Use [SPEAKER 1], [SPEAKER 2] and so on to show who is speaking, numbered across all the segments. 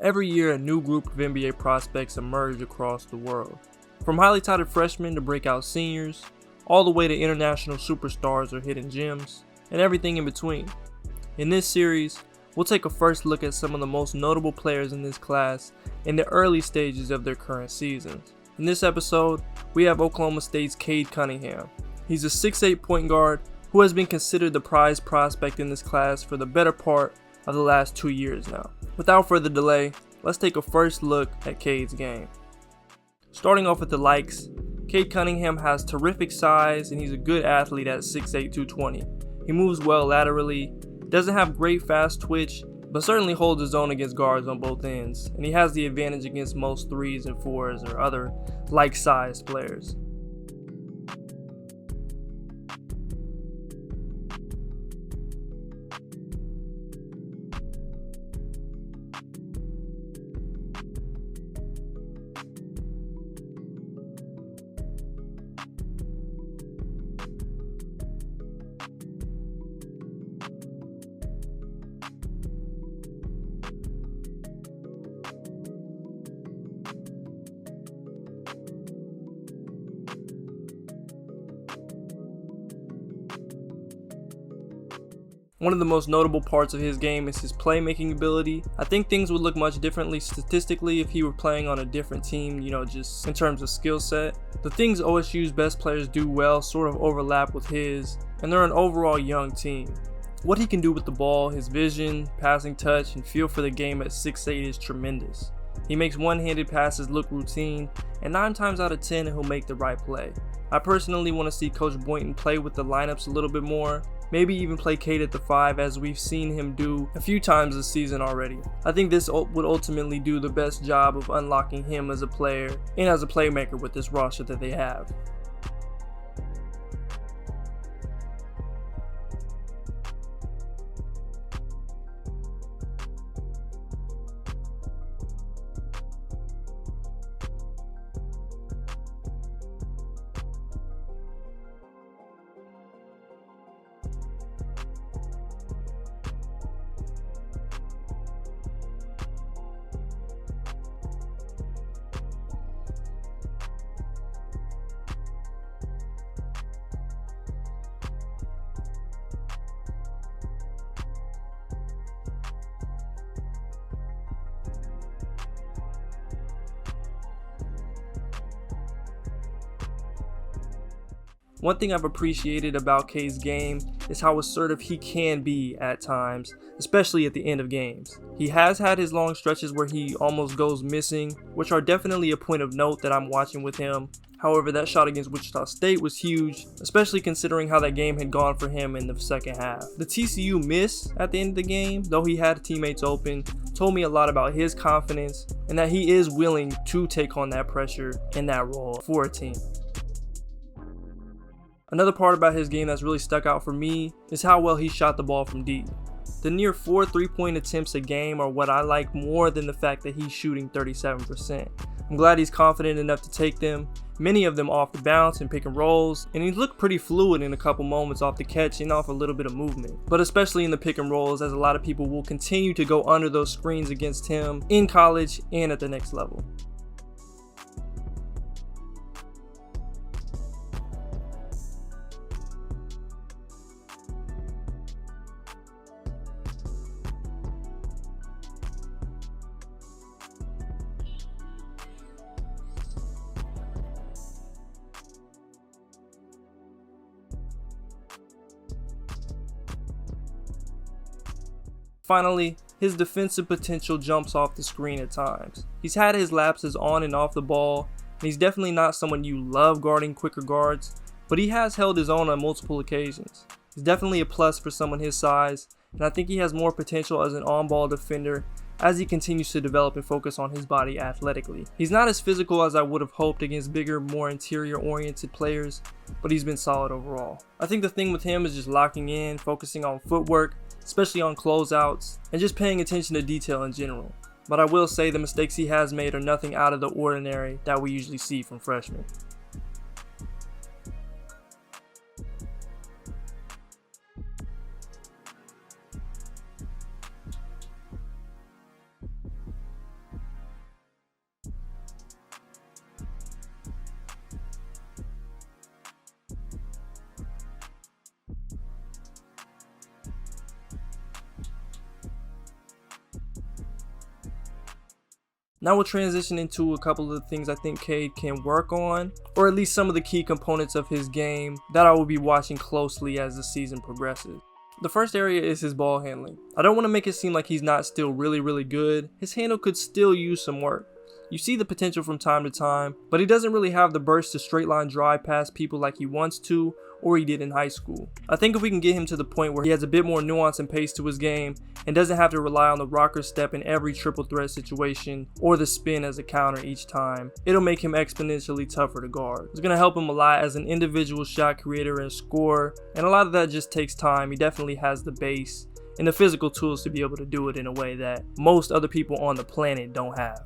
[SPEAKER 1] every year a new group of NBA prospects emerge across the world. From highly touted freshmen to breakout seniors, all the way to international superstars or hidden gems, and everything in between. In this series, we'll take a first look at some of the most notable players in this class in the early stages of their current seasons. In this episode, we have Oklahoma State's Cade Cunningham. He's a 6'8" point guard who has been considered the prize prospect in this class for the better part of the last 2 years now. Without further delay, let's take a first look at Cade's game. Starting off with the likes, Cade Cunningham has terrific size and he's a good athlete at 6'8", 220. He moves well laterally, doesn't have great fast twitch, but certainly holds his own against guards on both ends, and he has the advantage against most 3s and 4s or other like-sized players. One of the most notable parts of his game is his playmaking ability. I think things would look much differently statistically if he were playing on a different team, just in terms of skill set. The things OSU's best players do well sort of overlap with his, and they're an overall young team. What he can do with the ball, his vision, passing touch, and feel for the game at 6'8" is tremendous. He makes one-handed passes look routine, and 9 times out of 10 he'll make the right play. I personally want to see Coach Boynton play with the lineups a little bit more, maybe even play Cade at the 5 as we've seen him do a few times this season already. I think this would ultimately do the best job of unlocking him as a player and as a playmaker with this roster that they have. One thing I've appreciated about Cade's game is how assertive he can be at times, especially at the end of games. He has had his long stretches where he almost goes missing, which are definitely a point of note that I'm watching with him. However, that shot against Wichita State was huge, especially considering how that game had gone for him in the second half. The TCU miss at the end of the game, though he had teammates open, told me a lot about his confidence and that he is willing to take on that pressure in that role for a team. Another part about his game that's really stuck out for me is how well he shot the ball from deep. The near 4 3-point attempts a game are what I like more than the fact that he's shooting 37%. I'm glad he's confident enough to take them, many of them off the bounce and pick and rolls, and he looked pretty fluid in a couple moments off the catch and off a little bit of movement. But especially in the pick and rolls, as a lot of people will continue to go under those screens against him in college and at the next level. Finally, his defensive potential jumps off the screen at times. He's had his lapses on and off the ball, and he's definitely not someone you love guarding quicker guards, but he has held his own on multiple occasions. He's definitely a plus for someone his size, and I think he has more potential as an on-ball defender as he continues to develop and focus on his body athletically. He's not as physical as I would have hoped against bigger, more interior-oriented players, but he's been solid overall. I think the thing with him is just locking in, focusing on footwork, especially on closeouts, and just paying attention to detail in general. But I will say the mistakes he has made are nothing out of the ordinary that we usually see from freshmen. Now we'll transition into a couple of the things I think Cade can work on, or at least some of the key components of his game that I will be watching closely as the season progresses. The first area is his ball handling. I don't want to make it seem like he's not still really good. His handle could still use some work. You see the potential from time to time, but he doesn't really have the burst to straight line drive past people like he wants to or he did in high school. I think if we can get him to the point where he has a bit more nuance and pace to his game and doesn't have to rely on the rocker step in every triple threat situation or the spin as a counter each time, it'll make him exponentially tougher to guard. It's going to help him a lot as an individual shot creator and scorer, and a lot of that just takes time. He definitely has the base and the physical tools to be able to do it in a way that most other people on the planet don't have.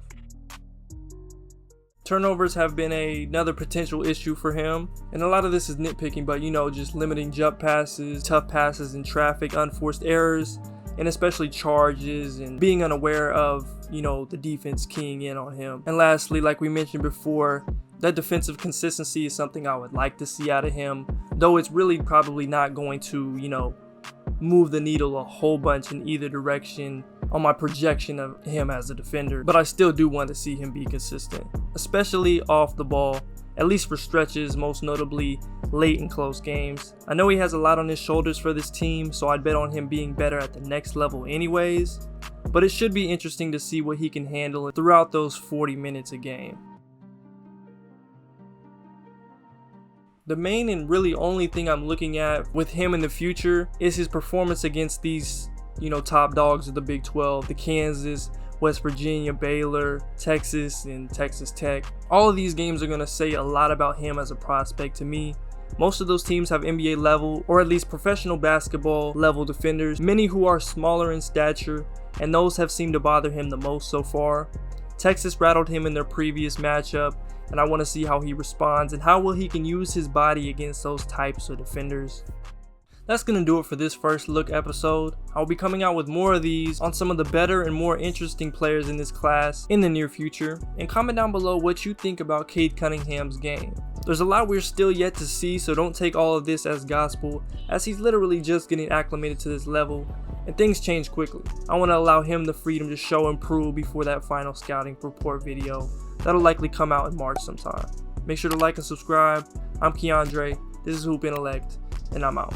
[SPEAKER 1] Turnovers have been another potential issue for him, and a lot of this is nitpicking, but just limiting jump passes, tough passes in traffic, unforced errors, and especially charges, and being unaware of the defense keying in on him. And lastly, like we mentioned before, that defensive consistency is something I would like to see out of him, though it's really probably not going to move the needle a whole bunch in either direction on my projection of him as a defender, but I still do want to see him be consistent, especially off the ball, at least for stretches, most notably late in close games. I know he has a lot on his shoulders for this team, so I'd bet on him being better at the next level anyways, but it should be interesting to see what he can handle throughout those 40 minutes a game. The main and really only thing I'm looking at with him in the future is his performance against these top dogs of the Big 12, the Kansas, West Virginia, Baylor, Texas, and Texas Tech. All of these games are going to say a lot about him as a prospect to me. Most of those teams have NBA level, or at least professional basketball level defenders, many who are smaller in stature, and those have seemed to bother him the most so far. Texas rattled him in their previous matchup, and I want to see how he responds and how well he can use his body against those types of defenders. That's going to do it for this first look episode. I'll be coming out with more of these on some of the better and more interesting players in this class in the near future, and comment down below what you think about Cade Cunningham's game. There's a lot we're still yet to see, so don't take all of this as gospel, as he's literally just getting acclimated to this level, and things change quickly. I want to allow him the freedom to show and prove before that final scouting report video that'll likely come out in March sometime. Make sure to like and subscribe. I'm Keandre, this is Intellect, and I'm out.